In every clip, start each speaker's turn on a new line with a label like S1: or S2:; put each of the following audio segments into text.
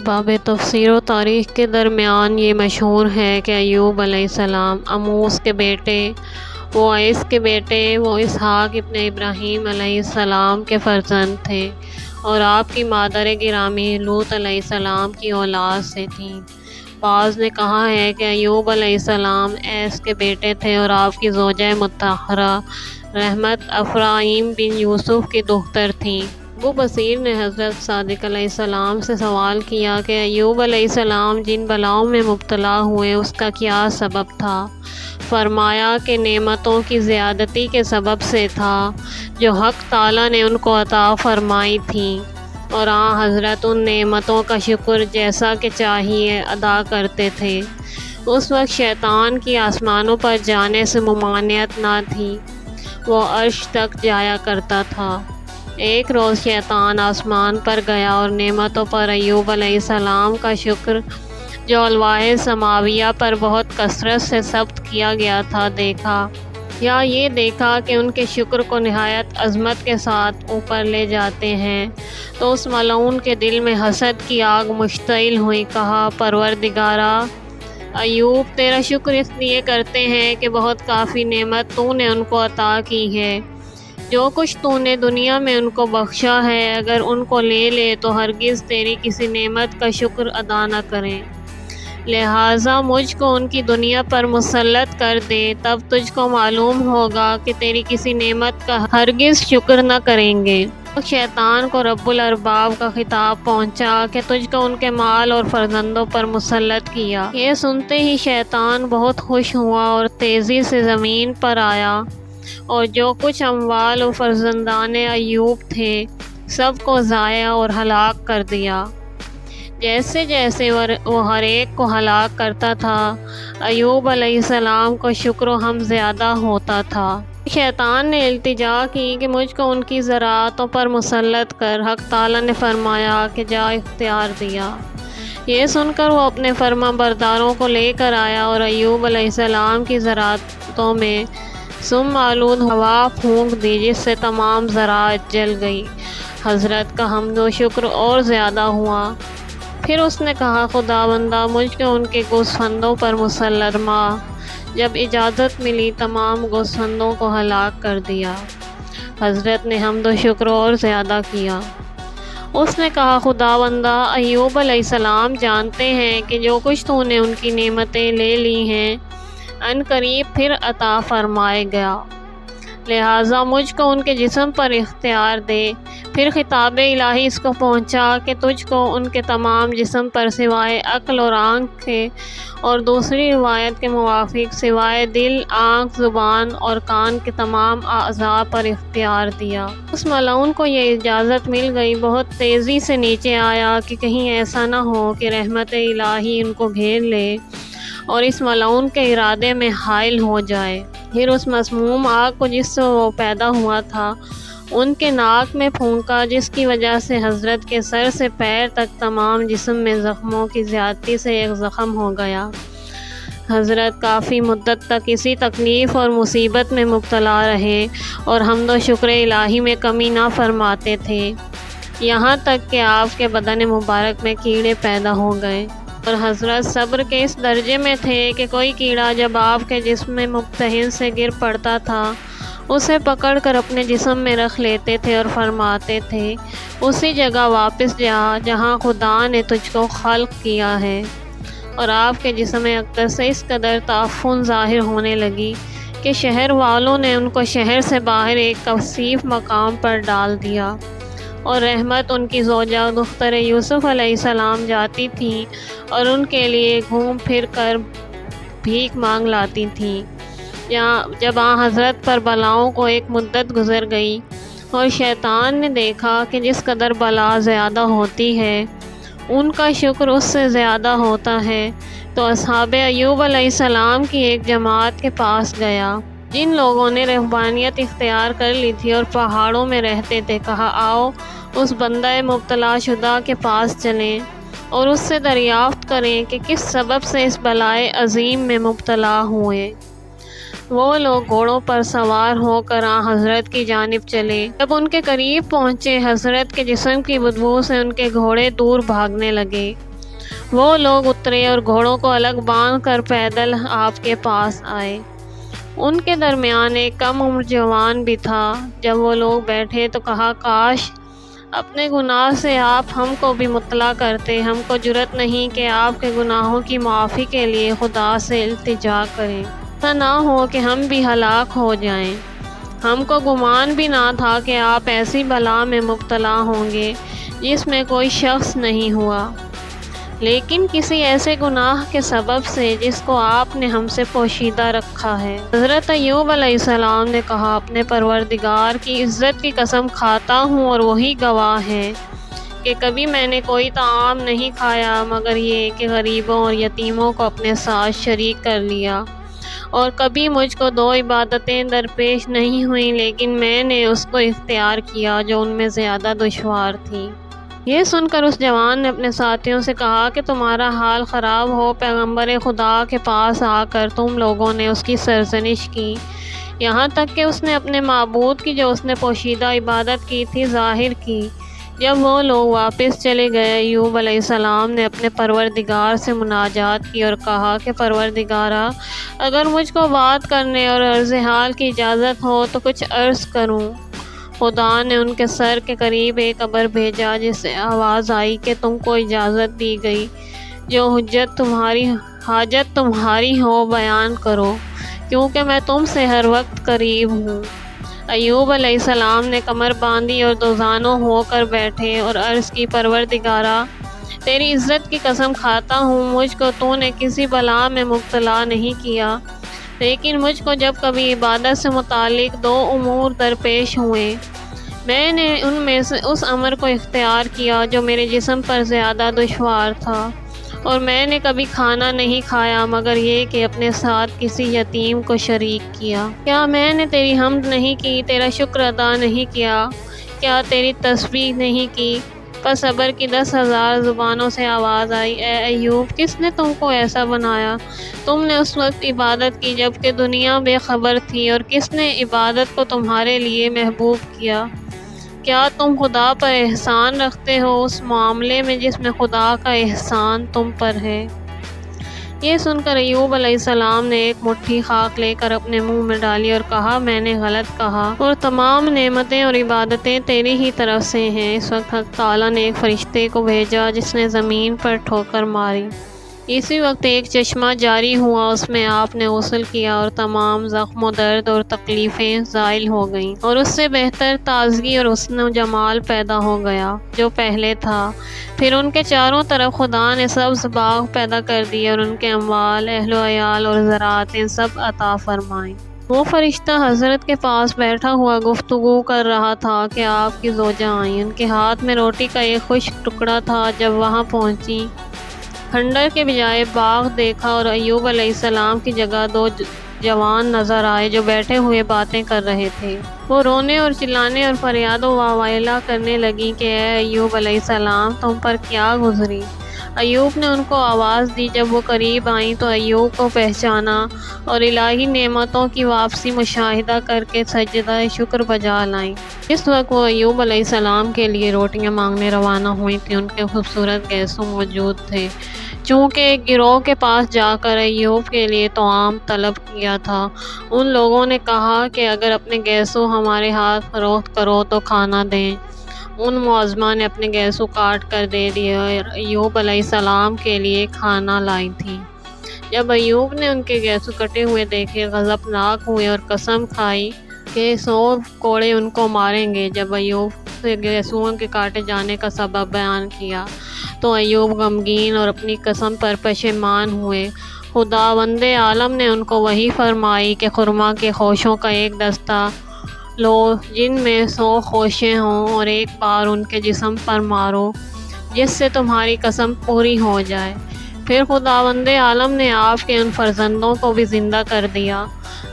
S1: باب تفسیر و تاریخ کے درمیان یہ مشہور ہے کہ ایوب علیہ السلام اموس کے بیٹے، وہ عیس کے بیٹے، وہ اسحاق ابن ابراہیم علیہ السلام کے فرزند تھے اور آپ کی مادر گرامی لوط علیہ السلام کی اولاد سے تھیں۔ بعض نے کہا ہے کہ ایوب علیہ السلام عیس کے بیٹے تھے اور آپ کی زوجہ مطہرہ رحمت افرایم بن یوسف کی دختر تھیں۔ ابو بصیر نے حضرت صادق علیہ السلام سے سوال کیا کہ ایوب علیہ السلام جن بلاؤں میں مبتلا ہوئے اس کا کیا سبب تھا؟ فرمایا کہ نعمتوں کی زیادتی کے سبب سے تھا جو حق تعالیٰ نے ان کو عطا فرمائی تھیں، اور حضرت ان نعمتوں کا شکر جیسا کہ چاہیے ادا کرتے تھے۔ اس وقت شیطان کی آسمانوں پر جانے سے ممانعت نہ تھی، وہ عرش تک جایا کرتا تھا۔ ایک روز شیطان آسمان پر گیا اور نعمتوں پر ایوب علیہ السلام کا شکر جو الواح سماویہ پر بہت کثرت سے ثبت کیا گیا تھا دیکھا، یا یہ دیکھا کہ ان کے شکر کو نہایت عظمت کے ساتھ اوپر لے جاتے ہیں، تو اس ملعون کے دل میں حسد کی آگ مشتعل ہوئی۔ کہا، پروردگارا، ایوب تیرا شکر اس لیے کرتے ہیں کہ بہت کافی نعمت تو نے ان کو عطا کی ہے۔ جو کچھ تو نے دنیا میں ان کو بخشا ہے، اگر ان کو لے لے تو ہرگز تیری کسی نعمت کا شکر ادا نہ کریں، لہٰذا مجھ کو ان کی دنیا پر مسلط کر دے، تب تجھ کو معلوم ہوگا کہ تیری کسی نعمت کا ہرگز شکر نہ کریں گے۔ شیطان کو رب الارباب کا خطاب پہنچا کہ تجھ کو ان کے مال اور فرزندوں پر مسلط کیا۔ یہ سنتے ہی شیطان بہت خوش ہوا اور تیزی سے زمین پر آیا اور جو کچھ اموال و فرزندان ایوب تھے سب کو ضائع اور ہلاک کر دیا۔ جیسے جیسے وہ ہر ایک کو ہلاک کرتا تھا، ایوب علیہ السلام کو شکر و حمد زیادہ ہوتا تھا۔ شیطان نے التجا کی کہ مجھ کو ان کی زراعتوں پر مسلط کر۔ حق تعالیٰ نے فرمایا کہ جا، اختیار دیا۔ یہ سن کر وہ اپنے فرما برداروں کو لے کر آیا اور ایوب علیہ السلام کی زراعتوں میں سم آلود ہوا پھونک دی، جس سے تمام زراعت جل گئی۔ حضرت کا حمد و شکر اور زیادہ ہوا۔ پھر اس نے کہا، خداوندہ، مجھ کو ان کے گوسفندوں پر مسلط فرما۔ جب اجازت ملی تمام گوسفندوں کو ہلاک کر دیا۔ حضرت نے حمد و شکر اور زیادہ کیا۔ اس نے کہا، خداوندہ، ایوب علیہ السلام جانتے ہیں کہ جو کچھ تو نے ان کی نعمتیں لے لی ہیں ان قریب پھر عطا فرمائے گا، لہٰذا مجھ کو ان کے جسم پر اختیار دے۔ پھر خطاب الہی اس کو پہنچا کہ تجھ کو ان کے تمام جسم پر سوائے عقل اور آنکھ کے، اور دوسری روایت کے موافق سوائے دل، آنکھ، زبان اور کان کے تمام اعضاء پر اختیار دیا۔ اس ملعون کو یہ اجازت مل گئی، بہت تیزی سے نیچے آیا کہ کہیں ایسا نہ ہو کہ رحمت الہی ان کو گھیر لے اور اس ملعون کے ارادے میں حائل ہو جائے۔ پھر اس مسموم آگ کو جس سے وہ پیدا ہوا تھا ان کے ناک میں پھونکا، جس کی وجہ سے حضرت کے سر سے پیر تک تمام جسم میں زخموں کی زیادتی سے ایک زخم ہو گیا۔ حضرت کافی مدت تک اسی تکلیف اور مصیبت میں مبتلا رہے اور حمد و شکر الہی میں کمی نہ فرماتے تھے، یہاں تک کہ آپ کے بدن مبارک میں کیڑے پیدا ہو گئے، اور حضرت صبر کے اس درجے میں تھے کہ کوئی کیڑا جب آپ کے جسم میں ممتحن سے گر پڑتا تھا اسے پکڑ کر اپنے جسم میں رکھ لیتے تھے اور فرماتے تھے، اسی جگہ واپس جا جہاں خدا نے تجھ کو خلق کیا ہے۔ اور آپ کے جسم اقدس سے اس قدر تعفن ظاہر ہونے لگی کہ شہر والوں نے ان کو شہر سے باہر ایک کثیف مقام پر ڈال دیا، اور رحمت ان کی زوجہ دختر یوسف علیہ السلام جاتی تھیں اور ان کے لیے گھوم پھر کر بھیک مانگ لاتی تھیں۔ جب حضرت پر بلاؤں کو ایک مدت گزر گئی اور شیطان نے دیکھا کہ جس قدر بلا زیادہ ہوتی ہے ان کا شکر اس سے زیادہ ہوتا ہے، تو اصحاب ایوب علیہ السلام کی ایک جماعت کے پاس گیا جن لوگوں نے رہبانیت اختیار کر لی تھی اور پہاڑوں میں رہتے تھے۔ کہا، آؤ اس بندہ مبتلا شدہ کے پاس چلیں اور اس سے دریافت کریں کہ کس سبب سے اس بلائے عظیم میں مبتلا ہوئے۔ وہ لوگ گھوڑوں پر سوار ہو کر حضرت کی جانب چلے۔ جب ان کے قریب پہنچے، حضرت کے جسم کی بدبو سے ان کے گھوڑے دور بھاگنے لگے۔ وہ لوگ اترے اور گھوڑوں کو الگ باندھ کر پیدل آپ کے پاس آئے۔ ان کے درمیان ایک کم عمر جوان بھی تھا۔ جب وہ لوگ بیٹھے تو کہا، کاش اپنے گناہ سے آپ ہم کو بھی مطلع کرتے۔ ہم کو جرأت نہیں کہ آپ کے گناہوں کی معافی کے لیے خدا سے التجا کریں۔ ایسا نہ ہو کہ ہم بھی ہلاک ہو جائیں۔ ہم کو گمان بھی نہ تھا کہ آپ ایسی بلا میں مبتلا ہوں گے جس میں کوئی شخص نہیں ہوا، لیکن کسی ایسے گناہ کے سبب سے جس کو آپ نے ہم سے پوشیدہ رکھا ہے۔ حضرت ایوب علیہ السلام نے کہا، اپنے پروردگار کی عزت کی قسم کھاتا ہوں اور وہی گواہ ہے کہ کبھی میں نے کوئی طعام نہیں کھایا مگر یہ کہ غریبوں اور یتیموں کو اپنے ساتھ شریک کر لیا، اور کبھی مجھ کو دو عبادتیں درپیش نہیں ہوئیں لیکن میں نے اس کو اختیار کیا جو ان میں زیادہ دشوار تھی۔ یہ سن کر اس جوان نے اپنے ساتھیوں سے کہا کہ تمہارا حال خراب ہو۔ پیغمبر خدا کے پاس آ کر تم لوگوں نے اس کی سرزنش کی، یہاں تک کہ اس نے اپنے معبود کی جو اس نے پوشیدہ عبادت کی تھی ظاہر کی۔ جب وہ لوگ واپس چلے گئے، ایوب علیہ السلام نے اپنے پروردگار سے مناجات کی اور کہا کہ پروردگارا، اگر مجھ کو بات کرنے اور عرض حال کی اجازت ہو تو کچھ عرض کروں۔ خدا نے ان کے سر کے قریب ایک ابر بھیجا جس سے آواز آئی کہ تم کو اجازت دی گئی، جو حاجت تمہاری ہو بیان کرو، کیونکہ میں تم سے ہر وقت قریب ہوں۔ ایوب علیہ السلام نے کمر باندھی اور دوزانوں ہو کر بیٹھے اور عرض کی، پروردگارا، تیری عزت کی قسم کھاتا ہوں مجھ کو تو نے کسی بلا میں مبتلا نہیں کیا، لیکن مجھ کو جب کبھی عبادت سے متعلق دو امور درپیش ہوئے، میں نے ان میں سے اس امر کو اختیار کیا جو میرے جسم پر زیادہ دشوار تھا، اور میں نے کبھی کھانا نہیں کھایا مگر یہ کہ اپنے ساتھ کسی یتیم کو شریک کیا۔ کیا میں نے تیری حمد نہیں کی، تیرا شکر ادا نہیں کیا؟ کیا تیری تسبیح نہیں کی؟ پس صبر کی 10,000 زبانوں سے آواز آئی، اے ایوب، کس نے تم کو ایسا بنایا؟ تم نے اس وقت عبادت کی جبکہ دنیا بے خبر تھی، اور کس نے عبادت کو تمہارے لیے محبوب کیا؟ کیا تم خدا پر احسان رکھتے ہو اس معاملے میں جس میں خدا کا احسان تم پر ہے؟ یہ سن کر ایوب علیہ السلام نے ایک مٹھی خاک لے کر اپنے منہ میں ڈالی اور کہا، میں نے غلط کہا، اور تمام نعمتیں اور عبادتیں تیری ہی طرف سے ہیں۔ اس وقت حق تعالیٰ نے ایک فرشتے کو بھیجا جس نے زمین پر ٹھوکر ماری۔ اسی وقت ایک چشمہ جاری ہوا، اس میں آپ نے غسل کیا اور تمام زخم و درد اور تکلیفیں زائل ہو گئیں، اور اس سے بہتر تازگی اور حسن و جمال پیدا ہو گیا جو پہلے تھا۔ پھر ان کے چاروں طرف خدا نے سبز باغ پیدا کر دیے اور ان کے اموال، اہل و عیال اور زراعتیں سب عطا فرمائیں۔ وہ فرشتہ حضرت کے پاس بیٹھا ہوا گفتگو کر رہا تھا کہ آپ کی زوجہ آئیں۔ ان کے ہاتھ میں روٹی کا ایک خشک ٹکڑا تھا۔ جب وہاں پہنچی، کھنڈر کے بجائے باغ دیکھا اور ایوب علیہ السلام کی جگہ دو جوان نظر آئے جو بیٹھے ہوئے باتیں کر رہے تھے۔ وہ رونے اور چلانے اور فریاد و واویلا کرنے لگیں کہ اے ایوب علیہ السلام، تم پر کیا گزری؟ ایوب نے ان کو آواز دی۔ جب وہ قریب آئیں تو ایوب کو پہچانا اور الہی نعمتوں کی واپسی مشاہدہ کر کے سجدہ شکر بجا لائیں۔ اس وقت وہ ایوب علیہ السلام کے لیے روٹیاں مانگنے روانہ ہوئی تھیں۔ ان کے خوبصورت گیسو موجود تھے، چونکہ ایک گروہ کے پاس جا کر ایوب کے لیے طعام طلب کیا تھا۔ ان لوگوں نے کہا کہ اگر اپنے گیسو ہمارے ہاتھ فروخت کرو تو کھانا دیں۔ ان معظمہ نے اپنے گیسو کاٹ کر دے دیے اور ایوب علیہ السلام کے لیے کھانا لائی تھیں۔ جب ایوب نے ان کے گیسو کٹے ہوئے دیکھے، غضبناک ہوئے اور قسم کھائی کہ 100 کوڑے ان کو ماریں گے۔ جب ایوب سے گیسوؤں کے کاٹے جانے کا سبب بیان کیا تو ایوب غمگین اور اپنی قسم پر پشیمان ہوئے۔ خداوند عالم نے ان کو وحی فرمائی کہ خرما کے خوشوں کا ایک دستہ لو جن میں 100 خوشیں ہوں، اور ایک بار ان کے جسم پر مارو جس سے تمہاری قسم پوری ہو جائے۔ پھر خداوند عالم نے آپ کے ان فرزندوں کو بھی زندہ کر دیا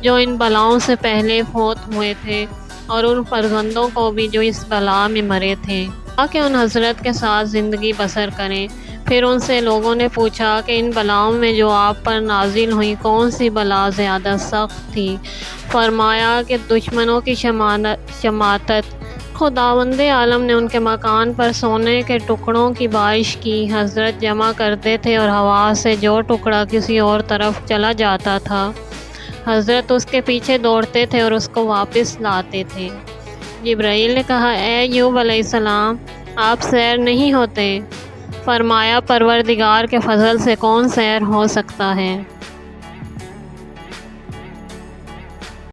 S1: جو ان بلاؤں سے پہلے فوت ہوئے تھے، اور ان فرزندوں کو بھی جو اس بلا میں مرے تھے، تاکہ ان حضرت کے ساتھ زندگی بسر کریں۔ پھر ان سے لوگوں نے پوچھا کہ ان بلاؤں میں جو آپ پر نازل ہوئی کون سی بلا زیادہ سخت تھی؟ فرمایا کہ دشمنوں کی شماتت۔ خداوند عالم نے ان کے مکان پر سونے کے ٹکڑوں کی بارش کی۔ حضرت جمع کرتے تھے اور ہوا سے جو ٹکڑا کسی اور طرف چلا جاتا تھا حضرت اس کے پیچھے دوڑتے تھے اور اس کو واپس لاتے تھے۔ جبرائیل نے کہا، اے ایوب علیہ السلام، آپ سیر نہیں ہوتے؟ فرمایا، پروردگار کے فضل سے کون سیر ہو سکتا ہے؟